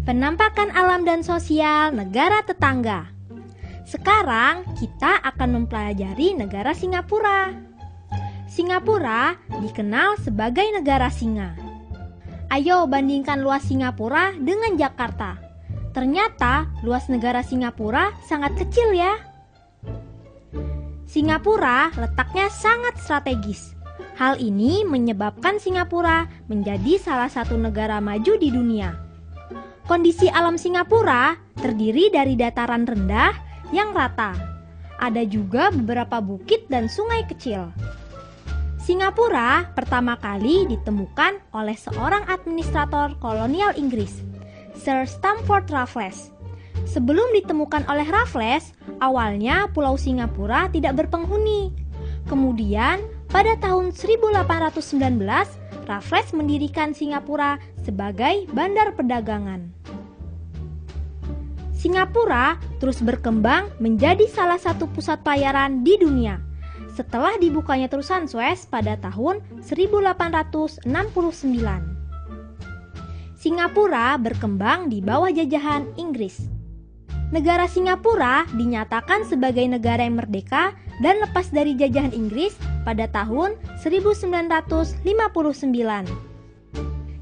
Penampakan alam dan sosial negara tetangga. Sekarang kita akan mempelajari negara Singapura. Singapura dikenal sebagai negara singa. Ayo bandingkan luas Singapura dengan Jakarta. Ternyata luas negara Singapura sangat kecil ya. Singapura letaknya sangat strategis. Hal ini menyebabkan Singapura menjadi salah satu negara maju di dunia. Kondisi alam Singapura terdiri dari dataran rendah yang rata. Ada juga beberapa bukit dan sungai kecil. Singapura pertama kali ditemukan oleh seorang administrator kolonial Inggris, Sir Stamford Raffles. Sebelum ditemukan oleh Raffles, awalnya Pulau Singapura tidak berpenghuni. Kemudian, pada tahun 1819, Raffles mendirikan Singapura sebagai bandar perdagangan. Singapura terus berkembang menjadi salah satu pusat pelayaran di dunia setelah dibukanya Terusan Suez pada tahun 1869. Singapura berkembang di bawah jajahan Inggris. Negara Singapura dinyatakan sebagai negara yang merdeka dan lepas dari jajahan Inggris pada tahun 1959.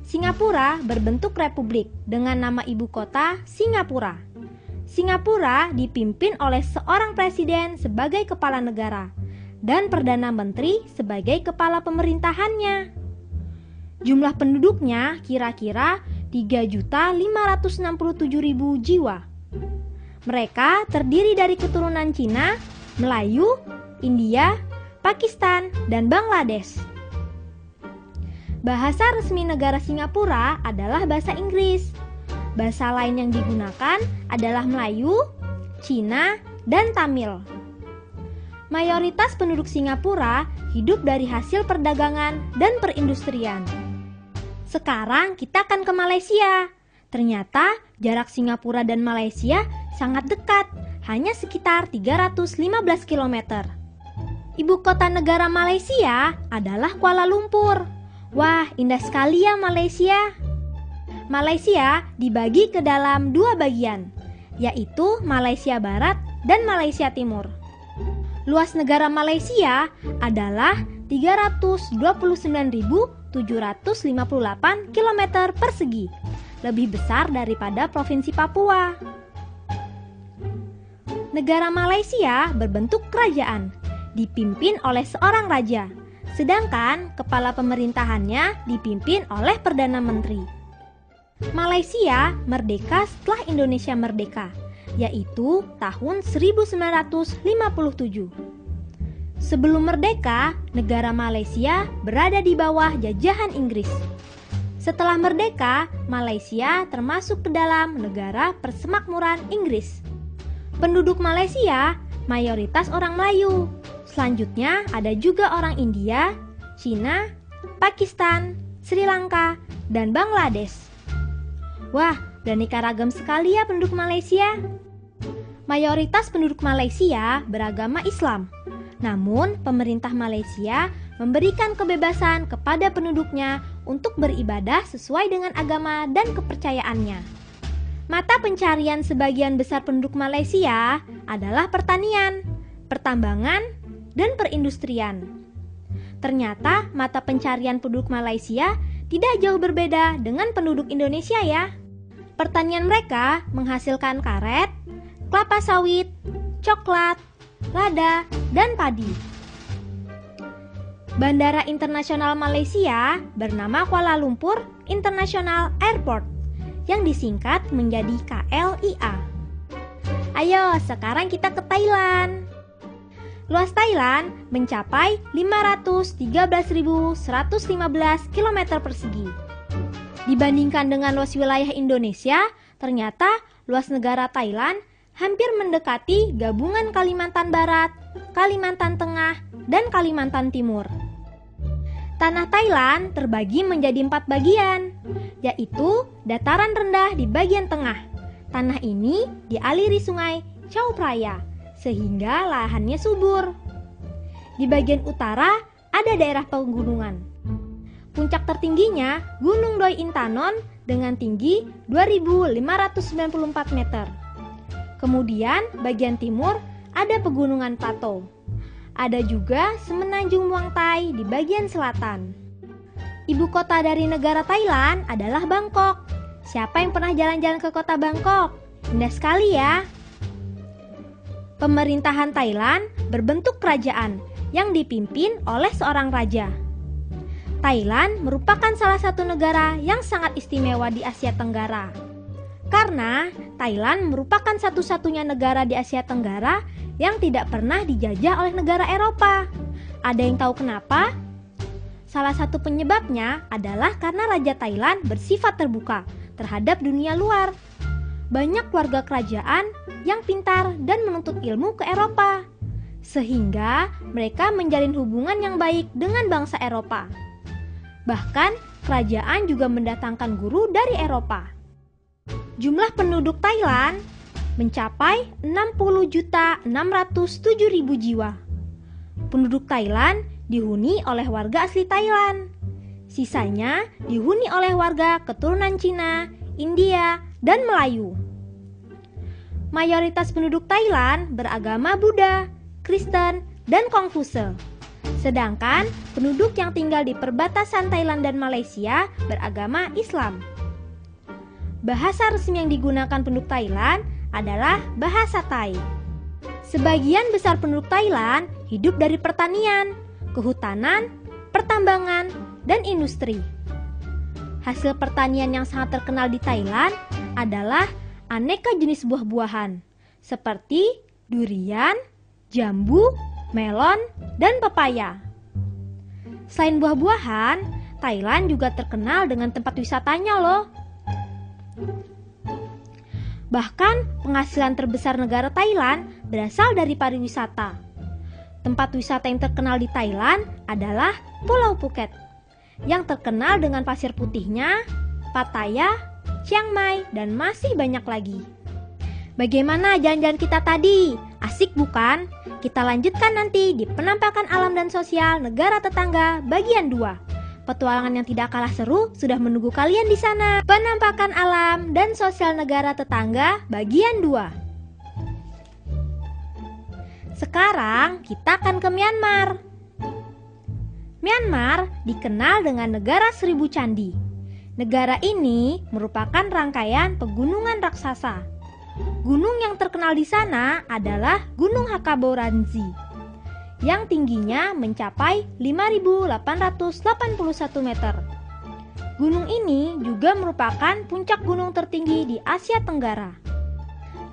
Singapura berbentuk republik dengan nama ibu kota Singapura. Singapura dipimpin oleh seorang presiden sebagai kepala negara dan perdana menteri sebagai kepala pemerintahannya. Jumlah penduduknya kira-kira 3.567.000 jiwa. Mereka terdiri dari keturunan Cina, Melayu, India, Pakistan, dan Bangladesh. Bahasa resmi negara Singapura adalah bahasa Inggris. Bahasa lain yang digunakan adalah Melayu, Cina, dan Tamil. Mayoritas penduduk Singapura hidup dari hasil perdagangan dan perindustrian. Sekarang kita akan ke Malaysia. Ternyata jarak Singapura dan Malaysia sangat dekat, hanya sekitar 315 km. Ibu kota negara Malaysia adalah Kuala Lumpur. Wah, indah sekali ya Malaysia. Malaysia dibagi ke dalam dua bagian, yaitu Malaysia Barat dan Malaysia Timur. Luas negara Malaysia adalah 329.758 km persegi, lebih besar daripada Provinsi Papua. Negara Malaysia berbentuk kerajaan, dipimpin oleh seorang raja, sedangkan kepala pemerintahannya dipimpin oleh Perdana Menteri. Malaysia merdeka setelah Indonesia merdeka, yaitu tahun 1957. Sebelum merdeka, negara Malaysia berada di bawah jajahan Inggris. Setelah merdeka, Malaysia termasuk ke dalam negara persemakmuran Inggris. Penduduk Malaysia mayoritas orang Melayu. Selanjutnya ada juga orang India, Cina, Pakistan, Sri Lanka, dan Bangladesh. Wah, beraneka ragam sekali ya penduduk Malaysia. Mayoritas penduduk Malaysia beragama Islam. Namun, pemerintah Malaysia memberikan kebebasan kepada penduduknya untuk beribadah sesuai dengan agama dan kepercayaannya. Mata pencarian sebagian besar penduduk Malaysia adalah pertanian, pertambangan, dan perindustrian. Ternyata mata pencarian penduduk Malaysia tidak jauh berbeda dengan penduduk Indonesia ya. Pertanian mereka menghasilkan karet, kelapa sawit, coklat, lada, dan padi. Bandara internasional Malaysia bernama Kuala Lumpur International Airport yang disingkat menjadi KLIA. Ayo, sekarang kita ke Thailand. Luas Thailand mencapai 513.115 km persegi. Dibandingkan dengan luas wilayah Indonesia, ternyata luas negara Thailand hampir mendekati gabungan Kalimantan Barat, Kalimantan Tengah, dan Kalimantan Timur. Tanah Thailand terbagi menjadi 4 bagian, yaitu dataran rendah di bagian tengah. Tanah ini dialiri sungai Chao Phraya, sehingga lahannya subur. Di bagian utara ada daerah pegunungan. Puncak tertingginya Gunung Doi Intanon dengan tinggi 2.594 meter. Kemudian bagian timur ada pegunungan Plato. Ada juga semenanjung Muang Thai di bagian selatan. Ibu kota dari negara Thailand adalah Bangkok. Siapa yang pernah jalan-jalan ke kota Bangkok? Indah sekali ya. Pemerintahan Thailand berbentuk kerajaan yang dipimpin oleh seorang raja. Thailand merupakan salah satu negara yang sangat istimewa di Asia Tenggara. Karena Thailand merupakan satu-satunya negara di Asia Tenggara yang tidak pernah dijajah oleh negara Eropa. Ada yang tahu kenapa? Salah satu penyebabnya adalah karena Raja Thailand bersifat terbuka terhadap dunia luar. Banyak keluarga kerajaan yang pintar dan menuntut ilmu ke Eropa, sehingga mereka menjalin hubungan yang baik dengan bangsa Eropa. Bahkan kerajaan juga mendatangkan guru dari Eropa. Jumlah penduduk Thailand mencapai 60.607.000 jiwa. Penduduk Thailand dihuni oleh warga asli Thailand. Sisanya dihuni oleh warga keturunan Cina, India, dan Melayu. Mayoritas penduduk Thailand beragama Buddha, Kristen, dan Konghucu. Sedangkan penduduk yang tinggal di perbatasan Thailand dan Malaysia beragama Islam. Bahasa resmi yang digunakan penduduk Thailand adalah bahasa Thai. Sebagian besar penduduk Thailand hidup dari pertanian, kehutanan, pertambangan, dan industri. Hasil pertanian yang sangat terkenal di Thailand adalah aneka jenis buah-buahan seperti durian, jambu, melon, dan pepaya. Selain buah-buahan, Thailand juga terkenal dengan tempat wisatanya loh. Bahkan penghasilan terbesar negara Thailand berasal dari pariwisata. Tempat wisata yang terkenal di Thailand adalah Pulau Phuket, yang terkenal dengan pasir putihnya, Pattaya, Chiang Mai, dan masih banyak lagi. Bagaimana jalan-jalan kita tadi? Asik bukan? Kita lanjutkan nanti di penampakan alam dan sosial negara tetangga bagian 2. Petualangan yang tidak kalah seru sudah menunggu kalian di sana. Penampakan alam dan sosial negara tetangga bagian 2. Sekarang kita akan ke Myanmar. Myanmar dikenal dengan negara 1000 candi. Negara ini merupakan rangkaian pegunungan raksasa. Gunung yang terkenal di sana adalah Gunung Hakaboranzi, yang tingginya mencapai 5.881 meter. Gunung ini juga merupakan puncak gunung tertinggi di Asia Tenggara.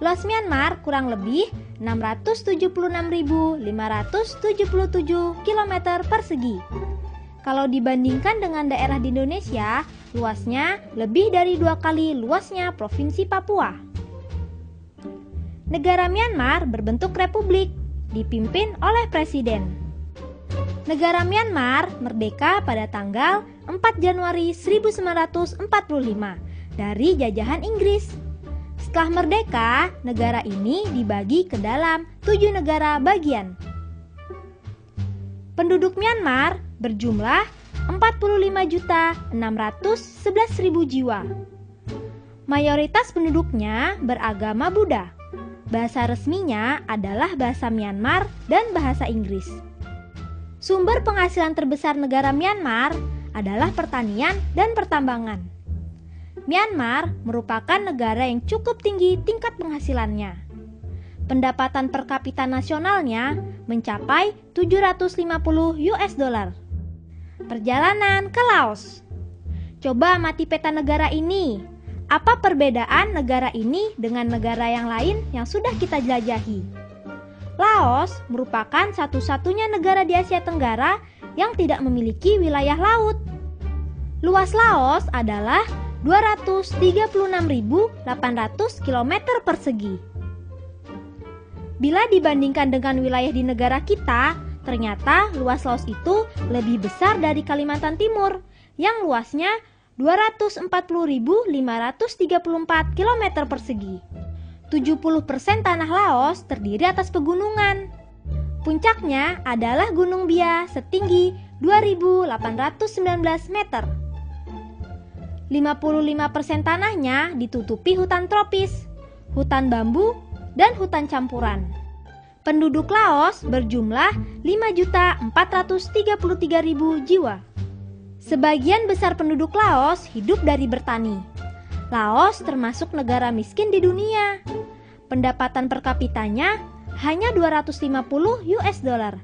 Luas Myanmar kurang lebih 676.577 km persegi. Kalau dibandingkan dengan daerah di Indonesia, luasnya lebih dari 2 kali luasnya Provinsi Papua. Negara Myanmar berbentuk republik, dipimpin oleh presiden. Negara Myanmar merdeka pada tanggal 4 Januari 1945 dari jajahan Inggris. Setelah merdeka, negara ini dibagi ke dalam 7 negara bagian. Penduduk Myanmar berjumlah 45.611.000 jiwa. Mayoritas penduduknya beragama Buddha. Bahasa resminya adalah bahasa Myanmar dan bahasa Inggris. Sumber penghasilan terbesar negara Myanmar adalah pertanian dan pertambangan. Myanmar merupakan negara yang cukup tinggi tingkat penghasilannya. Pendapatan per kapita nasionalnya mencapai 750 US dollar. Perjalanan ke Laos. Coba amati peta negara ini. Apa perbedaan negara ini dengan negara yang lain yang sudah kita jelajahi? Laos merupakan satu-satunya negara di Asia Tenggara yang tidak memiliki wilayah laut. Luas Laos adalah 236.800 km persegi. Bila dibandingkan dengan wilayah di negara kita, ternyata luas Laos itu lebih besar dari Kalimantan Timur yang luasnya 240.534 km persegi. 70% tanah Laos terdiri atas pegunungan. Puncaknya adalah Gunung Bia setinggi 2.819 meter. 55% tanahnya ditutupi hutan tropis, hutan bambu, dan hutan campuran. Penduduk Laos berjumlah 5.433.000 jiwa. Sebagian besar penduduk Laos hidup dari bertani. Laos termasuk negara miskin di dunia. Pendapatan per kapitanya hanya 250 US dollar.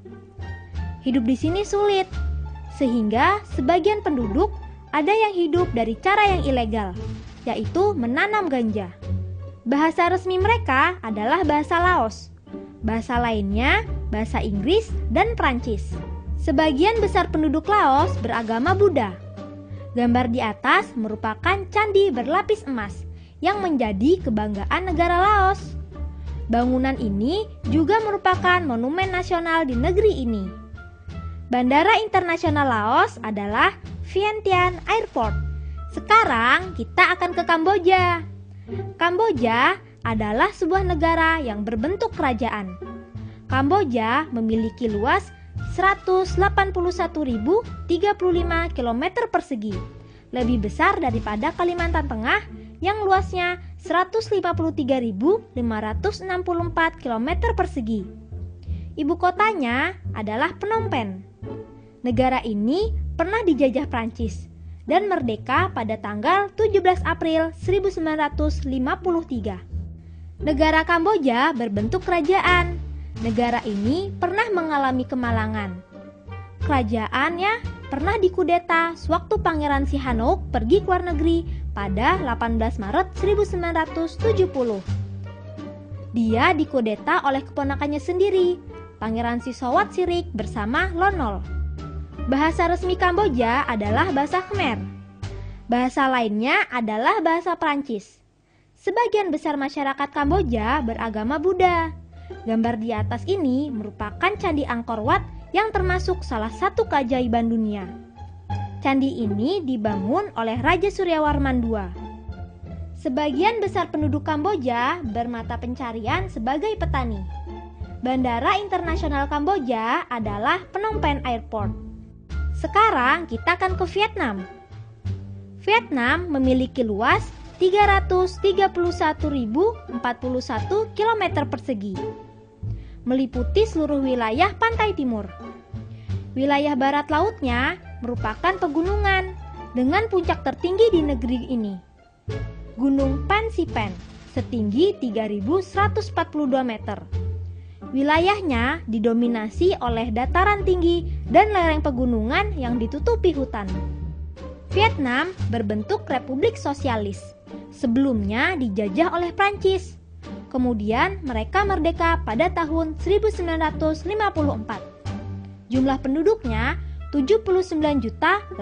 Hidup di sini sulit, sehingga sebagian penduduk ada yang hidup dari cara yang ilegal, yaitu menanam ganja. Bahasa resmi mereka adalah bahasa Laos. Bahasa lainnya bahasa Inggris dan Prancis. Sebagian besar penduduk Laos beragama Buddha. Gambar di atas merupakan candi berlapis emas yang menjadi kebanggaan negara Laos. Bangunan ini juga merupakan monumen nasional di negeri ini. Bandara internasional Laos adalah Vientiane Airport. Sekarang kita akan ke Kamboja. Kamboja adalah sebuah negara yang berbentuk kerajaan. Kamboja memiliki luas 181.035 km persegi, lebih besar daripada Kalimantan Tengah yang luasnya 153.564 km persegi. Ibu kotanya adalah Phnom Penh. Negara ini pernah dijajah Prancis dan merdeka pada tanggal 17 April 1953. Negara Kamboja berbentuk kerajaan. Negara ini pernah mengalami kemalangan. Kerajaannya pernah dikudeta sewaktu Pangeran Sihanouk pergi ke luar negeri pada 18 Maret 1970. Dia dikudeta oleh keponakannya sendiri, Pangeran Sisowath Sirik bersama Lon Nol. Bahasa resmi Kamboja adalah bahasa Khmer. Bahasa lainnya adalah bahasa Prancis. Sebagian besar masyarakat Kamboja beragama Buddha. Gambar di atas ini merupakan Candi Angkor Wat yang termasuk salah satu keajaiban dunia. Candi ini dibangun oleh Raja Suryawarman II. Sebagian besar penduduk Kamboja bermata pencarian sebagai petani. Bandara internasional Kamboja adalah Phnom Penh Airport. Sekarang kita akan ke Vietnam. Vietnam memiliki luas 331.041 km persegi, meliputi seluruh wilayah pantai timur. Wilayah barat lautnya merupakan pegunungan dengan puncak tertinggi di negeri ini, Gunung Pan Sipen, setinggi 3.142 meter. Wilayahnya didominasi oleh dataran tinggi dan lereng pegunungan yang ditutupi hutan. Vietnam berbentuk republik sosialis. Sebelumnya dijajah oleh Prancis. Kemudian mereka merdeka pada tahun 1954. Jumlah penduduknya 79.832.000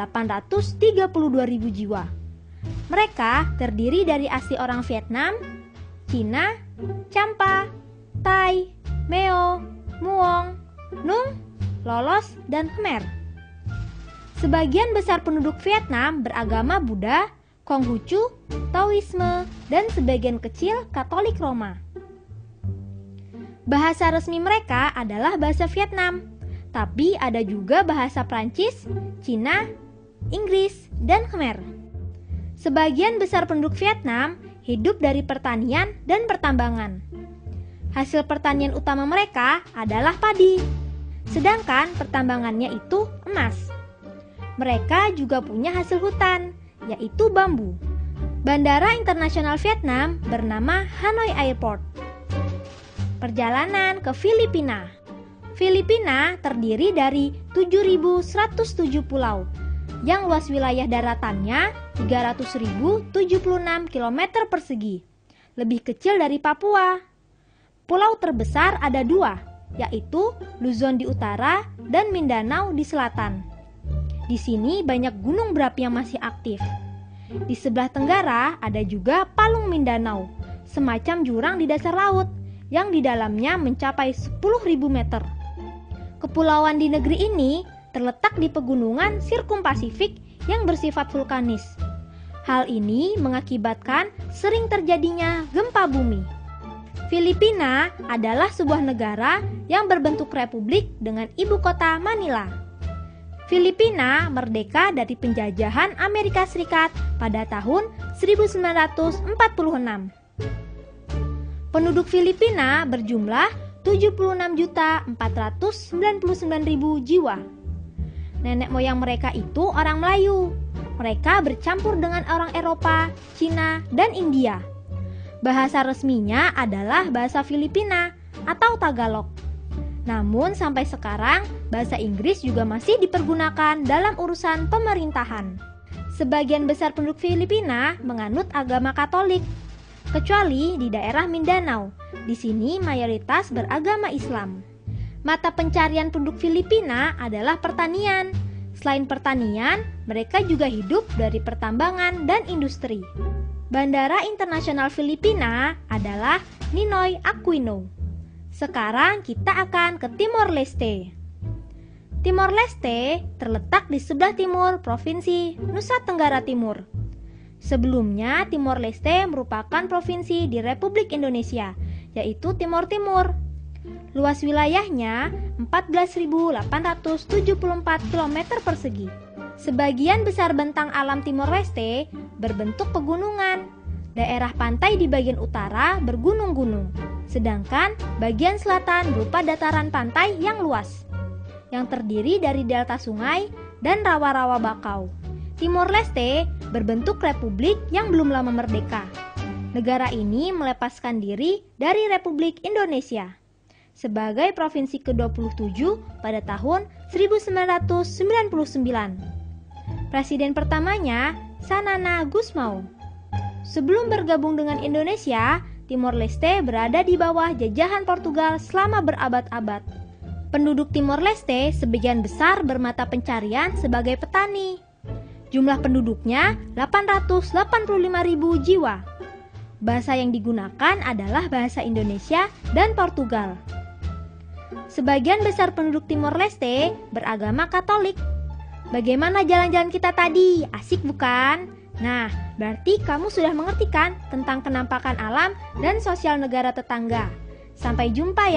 jiwa. Mereka terdiri dari asli orang Vietnam, Cina, Champa, Thai, Meo, Muong, Nung, Lolos, dan Khmer. Sebagian besar penduduk Vietnam beragama Buddha, Konghucu, Taoisme, dan sebagian kecil Katolik Roma. Bahasa resmi mereka adalah bahasa Vietnam, tapi ada juga bahasa Prancis, Cina, Inggris, dan Khmer. Sebagian besar penduduk Vietnam hidup dari pertanian dan pertambangan. Hasil pertanian utama mereka adalah padi, sedangkan pertambangannya itu emas. Mereka juga punya hasil hutan, yaitu bambu. Bandara internasional Vietnam bernama Hanoi Airport. Perjalanan ke Filipina. Filipina terdiri dari 7.107 pulau, yang luas wilayah daratannya 300.076 km persegi, lebih kecil dari Papua. Pulau terbesar ada dua, yaitu Luzon di utara dan Mindanao di selatan. Di sini banyak gunung berapi yang masih aktif. Di sebelah tenggara ada juga Palung Mindanao, semacam jurang di dasar laut yang di dalamnya mencapai 10.000 meter. Kepulauan di negeri ini terletak di pegunungan Sirkumpasifik yang bersifat vulkanis. Hal ini mengakibatkan sering terjadinya gempa bumi. Filipina adalah sebuah negara yang berbentuk republik dengan ibu kota Manila. Filipina merdeka dari penjajahan Amerika Serikat pada tahun 1946. Penduduk Filipina berjumlah 76.499.000 jiwa. Nenek moyang mereka itu orang Melayu. Mereka bercampur dengan orang Eropa, Cina, dan India. Bahasa resminya adalah bahasa Filipina atau Tagalog. Namun sampai sekarang, bahasa Inggris juga masih dipergunakan dalam urusan pemerintahan. Sebagian besar penduduk Filipina menganut agama Katolik, kecuali di daerah Mindanao. Di sini mayoritas beragama Islam. Mata pencarian penduduk Filipina adalah pertanian. Selain pertanian, mereka juga hidup dari pertambangan dan industri. Bandara Internasional Filipina adalah Ninoy Aquino. Sekarang kita akan ke Timor Leste. Timor Leste terletak di sebelah timur Provinsi Nusa Tenggara Timur. Sebelumnya, Timor Leste merupakan provinsi di Republik Indonesia, yaitu Timor Timur. Luas wilayahnya 14.874 km persegi. Sebagian besar bentang alam Timor Leste berbentuk pegunungan. Daerah pantai di bagian utara bergunung-gunung, sedangkan bagian selatan berupa dataran pantai yang luas, yang terdiri dari delta sungai dan rawa-rawa bakau. Timor Leste berbentuk republik yang belum lama merdeka. Negara ini melepaskan diri dari Republik Indonesia sebagai provinsi ke-27 pada tahun 1999. Presiden pertamanya Sanana Gusmao. Sebelum bergabung dengan Indonesia, Timor Leste berada di bawah jajahan Portugal selama berabad-abad. Penduduk Timor Leste sebagian besar bermata pencarian sebagai petani. Jumlah penduduknya 885.000 jiwa. Bahasa yang digunakan adalah bahasa Indonesia dan Portugal. Sebagian besar penduduk Timor Leste beragama Katolik. Bagaimana jalan-jalan kita tadi? Asik bukan? Nah, berarti kamu sudah mengerti kan tentang kenampakan alam dan sosial negara tetangga. Sampai jumpa ya.